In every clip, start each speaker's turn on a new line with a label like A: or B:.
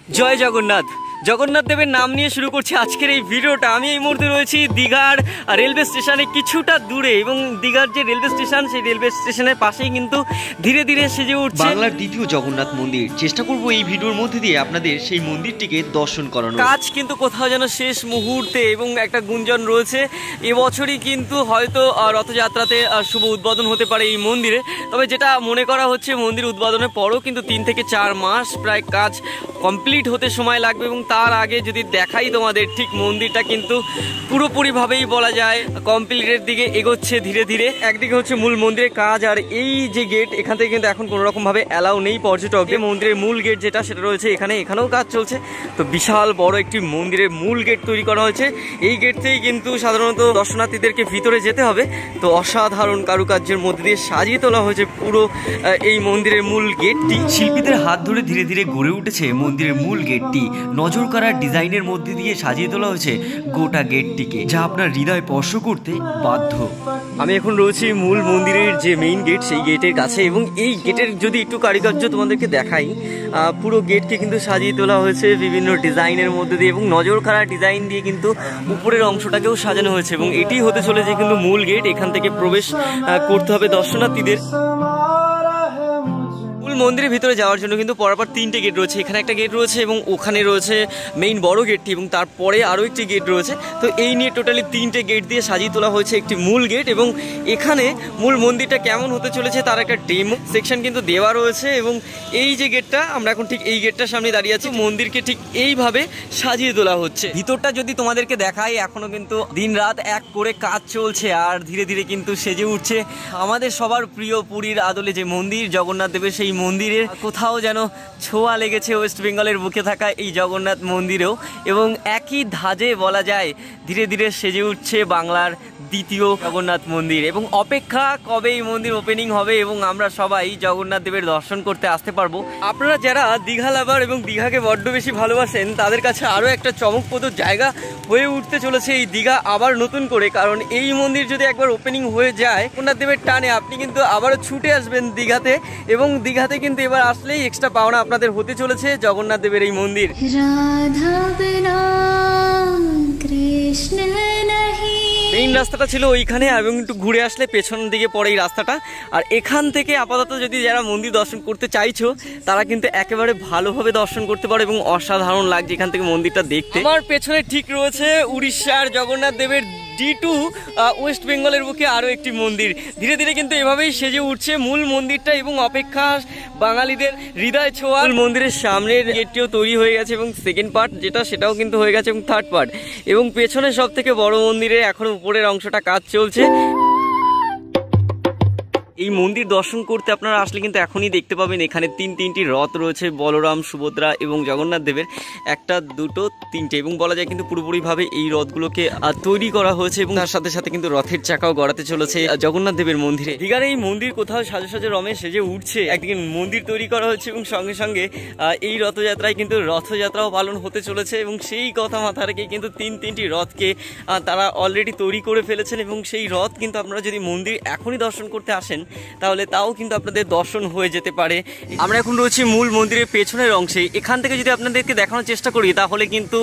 A: জয় জগন্নাথ। জগন্নাথ দেবের নাম নিয়ে শুরু করছি আজকের এই ভিডিওটা। আমি এই মুহূর্তে রয়েছি দীঘার রেলওয়ে স্টেশনে কিছুটা দূরে, এবং দীঘার যে রেলওয়ে স্টেশন সেই রেলওয়ে স্টেশনের পাশেই কিন্তু ধীরে ধীরে সেজে উঠছে
B: বাংলার দ্বিতীয় জগন্নাথ মন্দির। চেষ্টা করব এই ভিডিওর মধ্যে দিয়ে আপনাদের সেই মন্দিরটিকে দর্শন করানো।
A: কাজ কিন্তু কোথাও যেন শেষ মুহূর্তে, এবং একটা গুঞ্জন রয়েছে এবছরই কিন্তু হয়তো রথযাত্রাতে শুভ উদ্বোধন হতে পারে এই মন্দিরে। তবে যেটা মনে করা হচ্ছে মন্দির উদ্বোধনের পরও কিন্তু 3 থেকে 4 মাস প্রায় কাজ কমপ্লিট হতে সময় লাগবে। এবং তার আগে যদি দেখাই তোমাদের, ঠিক মন্দিরটা কিন্তু পুরোপুরিভাবেই বলা যায় কমপ্লিটের দিকে এগোচ্ছে ধীরে ধীরে। একদিকে হচ্ছে মূল মন্দিরের কাজ, আর এই যে গেট এখান থেকে কিন্তু এখন কোনো রকম ভাবে অ্যালাউ নেই পর্যটকদের। মন্দিরের মূল গেট যেটা সেটা রয়েছে এখানেও কাজ চলছে। তো বিশাল বড় একটি মন্দিরের মূল গেট তৈরি করা হয়েছে। এই গেট থেকেই কিন্তু সাধারণত দর্শনার্থীদেরকে ভিতরে যেতে হবে। তো অসাধারণ কারুকার্যের মধ্যে দিয়ে সাজিয়ে তোলা হয়েছে পুরো এই মন্দিরের মূল গেটটি।
B: শিল্পীদের হাত ধরে ধীরে ধীরে গড়ে উঠেছে মন্দিরের মূল গেটটি। নজর কাড়া ডিজাইনের মধ্যে দিয়ে সাজিয়ে তোলা হয়েছে গোটা গেটটিকে, যা আপনার হৃদয় স্পর্শ করতে বাধ্য।
A: আমি এখন রয়েছি মূল মন্দিরের যে মেইন গেট সেই গেটের কাছে, এবং এই গেটের যদি একটু কারুকার্য তোমাদেরকে দেখাই, পুরো গেটকে কিন্তু সাজিয়ে তোলা হয়েছে বিভিন্ন ডিজাইনের মধ্যে দিয়ে, এবং নজর কাড়া ডিজাইন দিয়ে কিন্তু উপরের অংশটাকেও সাজানো হয়েছে। এবং এটি হতে চলেছে কিন্তু মূল গেট। এখান থেকে প্রবেশ করতে হবে দর্শনার্থীদের। মন্দিরের ভিতরে যাওয়ার জন্য কিন্তু পরপর 3টে গেট রয়েছে। এখানে একটা গেট রয়েছে, এবং ওখানে রয়েছে মেইন বড় গেটটি, এবং তারপরে আরও একটি গেট রয়েছে। তো এই নিয়ে টোটালি 3টে গেট দিয়ে সাজিয়ে তোলা হয়েছে একটি মূল গেট। এবং এখানে মূল মন্দিরটা কেমন হতে চলেছে তার একটা ডেমো সেকশন কিন্তু দেওয়া রয়েছে। এবং এই যে গেটটা, আমরা এখন ঠিক এই গেটটার সামনে দাঁড়িয়ে আছি। মন্দিরকে ঠিক এইভাবে সাজিয়ে তোলা হচ্ছে। ভিতরটা যদি তোমাদেরকে দেখাই, এখনো কিন্তু দিন রাত এক করে কাজ চলছে, আর ধীরে ধীরে কিন্তু সেজে উঠছে আমাদের সবার প্রিয় পুরীর আদলে যে মন্দির জগন্নাথ দেবের। সেই মন্দিরের কোথাও যেন ছোঁয়া লেগেছে ওয়েস্ট বেঙ্গলের বুকে থাকা এই জগন্নাথ মন্দিরেও। এবং একই ধাজে বলা যায় ধীরে ধীরে সেজে উঠছে বাংলার দ্বিতীয় জগন্নাথ মন্দির। এবং অপেক্ষা কবে এই মন্দির ওপেনিং হবে এবং আমরা সবাই জগন্নাথ দেবের দর্শন করতে আসতে পারবো। আপনারা যারা দীঘা লাভার এবং দীঘাকে বড্ড বেশি ভালোবাসেন, তাদের কাছে আরও একটা চমকপ্রদ জায়গা হয়ে উঠতে চলেছে এই দীঘা আবার নতুন করে। কারণ এই মন্দির যদি একবার ওপেনিং হয়ে যায়, জগন্নাথ দেবের টানে আপনি কিন্তু আবারও ছুটে আসবেন দীঘাতে। এবং দীঘাতে কিন্তু এবার আসলেই এক্সট্রা পাওনা আপনাদের হতে চলেছে জগন্নাথ দেবের এই মন্দির। মেইন রাস্তাটা ছিল ওইখানে, এবং একটু ঘুরে আসলে পেছন দিকে পড়ে এই রাস্তাটা। আর এখান থেকে আপাতত যদি যারা মন্দির দর্শন করতে চাইছো, তারা কিন্তু একেবারে ভালোভাবে দর্শন করতে পারো, এবং অসাধারণ লাগছে এখান থেকে মন্দিরটা দেখতে। আমার পেছনে ঠিক রয়েছে উড়িষ্যার জগন্নাথ দেবের D2 ওয়েস্ট বেঙ্গলের বুকে আরও একটি মন্দির। ধীরে ধীরে কিন্তু এভাবেই সেজে উঠছে মূল মন্দিরটা, এবং অপেক্ষা বাঙালিদের হৃদয় ছোঁয়া। মন্দিরের সামনের গেটটিও তৈরি হয়ে গেছে, এবং সেকেন্ড পার্ট যেটা সেটাও কিন্তু হয়ে গেছে, এবং থার্ড পার্ট। এবং পেছনে সব থেকে বড় মন্দিরে এখনো উপরের অংশটা কাজ চলছে। এই মন্দির দর্শন করতে আপনারা আসলে কিন্তু এখনই দেখতে পাবেন এখানে তিনটি রথ রয়েছে, বলরাম, সুভদ্রা এবং জগন্নাথ দেবের। 1, 2, 3টে, এবং বলা যায় কিন্তু পুরোপুরিভাবে এই রথগুলোকে তৈরি করা হয়েছে, এবং তার সাথে সাথে কিন্তু রথের চাকাও গড়াতে চলেছে জগন্নাথ দেবের মন্দিরে। দীঘার এই মন্দির কোথাও সাজে সাজে রমে সেজে উঠছে। একদিকে মন্দির তৈরি করা হচ্ছে, এবং সঙ্গে সঙ্গে এই রথযাত্রায় কিন্তু রথযাত্রাও পালন হতে চলেছে। এবং সেই কথা মাথা রেখে কিন্তু 3টি রথকে তারা অলরেডি তৈরি করে ফেলেছেন। এবং সেই রথ কিন্তু আপনারা যদি মন্দির এখনই দর্শন করতে আসেন, তাহলে তাও কিন্তু আপনাদের দর্শন হয়ে যেতে পারে। আমরা এখন রয়েছি মূল মন্দিরের পেছনের অংশে। এখান থেকে যদি আপনাদেরকে দেখানোর চেষ্টা করি, তাহলে কিন্তু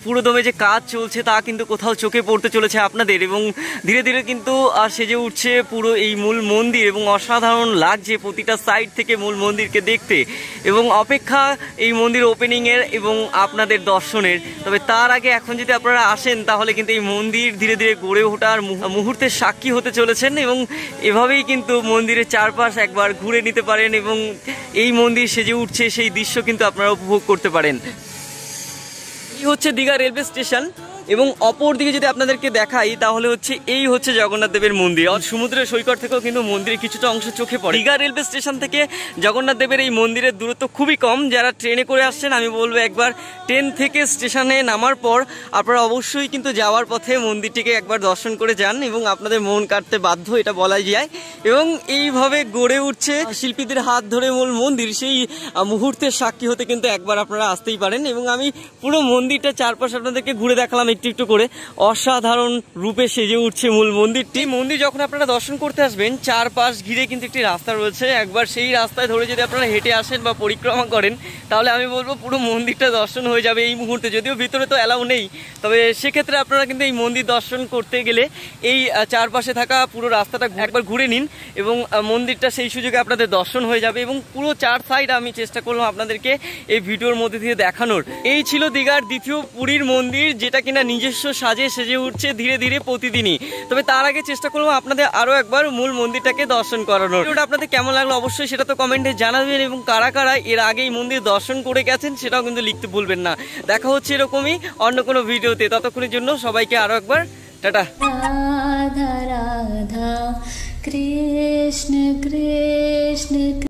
A: পুরোদমে যে কাজ চলছে তা কিন্তু কোথাও চোখে পড়তে চলেছে আপনাদের। এবং ধীরে ধীরে কিন্তু সেজে উঠছে পুরো এই মূল মন্দির, এবং অসাধারণ লাগছে প্রতিটা সাইড থেকে মূল মন্দিরকে দেখতে। এবং অপেক্ষা এই মন্দির ওপেনিংয়ের এবং আপনাদের দর্শনের। তবে তার আগে এখন যদি আপনারা আসেন, তাহলে কিন্তু এই মন্দির ধীরে ধীরে গড়ে ওঠার মুহূর্তের সাক্ষী হতে চলেছেন। এবং এভাবেই কিন্তু মন্দিরের চারপাশ একবার ঘুরে নিতে পারেন, এবং এই মন্দির সেজে উঠছে সেই দৃশ্য কিন্তু আপনারা উপভোগ করতে পারেন। এই হচ্ছে দীঘা রেলওয়ে স্টেশন, এবং অপর দিকে যদি আপনাদেরকে দেখাই, তাহলে এই হচ্ছে জগন্নাথ দেবের মন্দির। আর সমুদ্রের সৈকত থেকেও কিন্তু মন্দিরের কিছুটা অংশ চোখে পড়ে। দীঘা রেলওয়ে স্টেশন থেকে জগন্নাথ দেবের এই মন্দিরের দূরত্ব খুবই কম। যারা ট্রেনে করে আসছেন, আমি বলবো একবার ট্রেন থেকে স্টেশনে নামার পর আপনারা অবশ্যই কিন্তু যাওয়ার পথে মন্দিরটিকে একবার দর্শন করে যান, এবং আপনাদের মন কাটতে বাধ্য, এটা বলাই যায়। এবং এইভাবে গড়ে উঠছে শিল্পীদের হাত ধরে মূল মন্দির। সেই মুহূর্তের সাক্ষী হতে কিন্তু একবার আপনারা আসতেই পারেন। এবং আমি পুরো মন্দিরটা চারপাশ আপনাদেরকে ঘুরে দেখালাম একটু একটু করে অসাধারণ রূপে সেজে উঠছে মূল মন্দিরটি। মন্দির যখন আপনারা দর্শন করতে আসবেন, চারপাশ ঘিরে কিন্তু একটি রাস্তা রয়েছে। একবার সেই রাস্তায় ধরে যদি আপনারা হেঁটে আসেন বা পরিক্রমা করেন, তাহলে আমি বলবো পুরো মন্দিরটা দর্শন হয়ে যাবে এই মুহূর্তে। যদিও ভিতরে তো অ্যালাউ নেই, তবে সেক্ষেত্রে আপনারা কিন্তু এই মন্দির দর্শন করতে গেলে এই চারপাশে থাকা পুরো রাস্তাটা একবার ঘুরে নিন এবং মন্দিরটা সেই সুযোগে আপনাদের দর্শন হয়ে যাবে। এবং পুরো চার সাইড আমি চেষ্টা করলাম আপনাদেরকে এই ভিডিওর মধ্যে দিয়ে দেখানোর। এই ছিল দীঘার দ্বিতীয় পুরীর মন্দির, যেটা কিনা নিজস্ব সাজে সেজে উঠছে ধীরে ধীরে প্রতিদিনই। তবে তার আগে চেষ্টা করলাম আপনাদের আরও একবার মূল মন্দিরটাকে দর্শন করানোর। ভিডিওটা আপনাদের কেমন লাগলো অবশ্যই সেটা তো কমেন্টে জানাবেন, এবং কারা কারা এর আগে এই মন্দির দর্শন করে গেছেন সেটাও কিন্তু লিখতে ভুলবেন না। দেখা হচ্ছে এরকমই অন্য কোনো ভিডিওতে। ততক্ষণের জন্য সবাইকে আরও একবার টাটা।
C: রাধা রাধা কৃষ্ণ কৃষ্ণ।